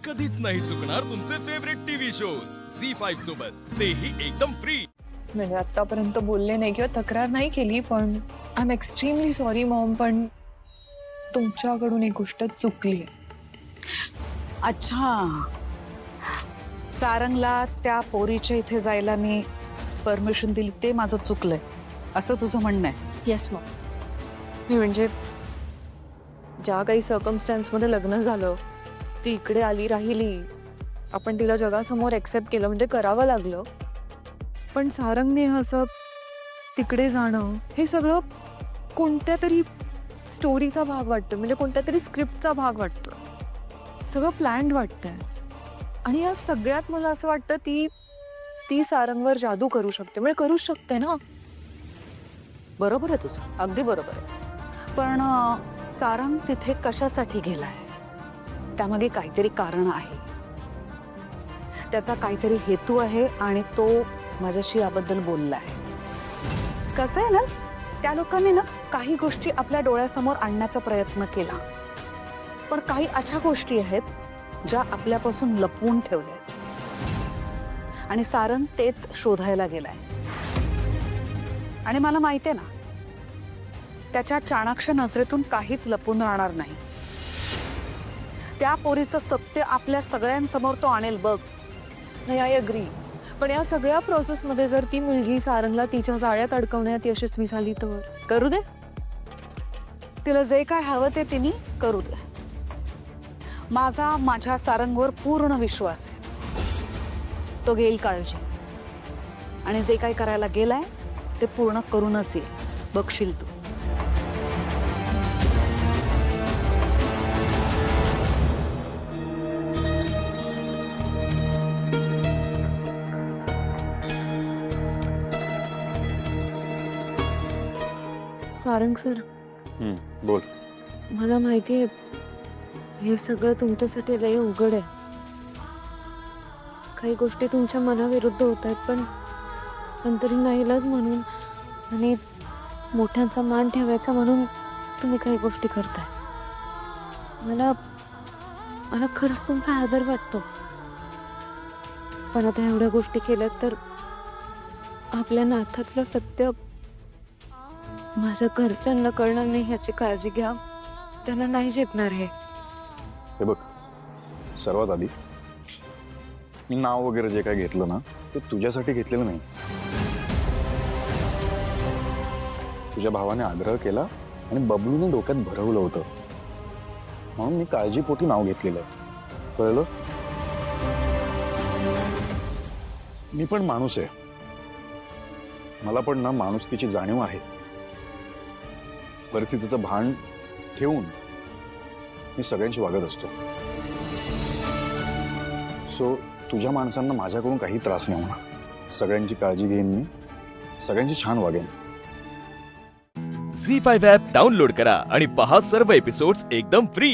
कधीच नाही चुकणार तुमचे फेवरेट टीव्ही शोज झी5 सोबत, तेही एकदम फ्री. म्हणजे आतापर्यंत बोलले नाही किंवा तक्रार नाही केली, पण I am extremely sorry Maugham, पण तुमच्याकडून एक गोष्ट चुकली आहे. अच्छा, सारंगला त्या पोरीच्या इथे जायला मी परमिशन दिली ते माझं चुकलंय असं तुझं म्हणणं आहे? Yes Maugham. मी म्हणजे ज्या काही सर्कमस्टन्समध्ये लग्न झालं, ती इकडे आली राहिली, आपण तिला जगासमोर एक्सेप्ट केलं, म्हणजे करावं लागलं. पण सारंगने असं तिकडे जाणं हे सगळं कोणत्या तरी स्टोरीचा भाग वाटतो, म्हणजे कोणत्या तरी स्क्रिप्टचा भाग वाटतो. सगळं प्लॅन्ड वाटतंय. आणि या सगळ्यात मला असं वाटतं ती सारंगवर जादू करू शकते, म्हणजे करूच शकते ना. बरोबर आहे तुझं, अगदी बरोबर आहे. पण सारंग तिथे कशासाठी गेलाय? त्यामागे काहीतरी कारण आहे, त्याचा काहीतरी हेतू आहे आणि तो माझ्याशी याबद्दल बोलला आहे. कसं आहे ना, त्या लोकांनी ना काही गोष्टी आपल्या डोळ्यासमोर आणण्याचा प्रयत्न केला, पण काही अशा गोष्टी आहेत ज्या आपल्यापासून लपवून ठेवल्या आहेत. आणि सारंग तेच शोधायला गेलाय. आणि मला माहिती आहे ना, त्याच्या चाणाक्ष नजरेतून काहीच लपून राहणार नाही. त्या पोरीचं सत्य आपल्या सगळ्यांसमोर तो आणेल बघ. नाही, आय अग्री. पण या सगळ्या प्रोसेसमध्ये जर ती मुलगी सारंगला तिच्या जाळ्यात अडकवण्यात यशस्वी झाली तर करू दे, तिला जे काय हवं ते तिने करू दे. माझ्या सारंगवर पूर्ण विश्वास आहे. तो घेईल काळजी, आणि जे काय करायला गेलाय ते पूर्ण करूनच येईल, बघशील तू. सारंग सर, बोल. मला माहिती आहे हे सगळं तुमच्यासाठी लय अवघड आहे. काही गोष्टी तुमच्या मनाविरुद्ध होत आहेत, पण तरी नाईलाज म्हणून आणि मोठ्यांचा मान ठेवायचा म्हणून तुम्ही काही गोष्टी करताय. मला खरंच तुमचा आदर वाटतो. पण आता एवढ्या गोष्टी केल्यात तर आपल्या नात्यातलं सत्य माझ्या घरच्यांना कळणार नाही ह्याची काळजी घ्या. त्यांना नाही झेपणार हे. हे बघ, सर्वात आधी मी नाव वगैरे जे काय घेतलं ना, ते तुझ्यासाठी घेतलेलं नाही. तुझ्या भावाने आग्रह केला आणि बबलूने डोक्यात भरवलं होतं, म्हणून मी काळजीपोटी नाव घेतलेलं आहे. कळलं? मी पण माणूस आहे, मला पण ना माणुसकीची जाणीव आहे. परिस्थितीचं भान ठेवून मी सगळ्यांशी वागत असतो. सो तुझ्या माणसांना माझ्याकडून काही त्रास नाही होणार. सगळ्यांची काळजी घेईन मी, सगळ्यांची छान वागेन. झी5 ॲप डाउनलोड करा आणि पहा सर्व एपिसोड्स एकदम फ्री.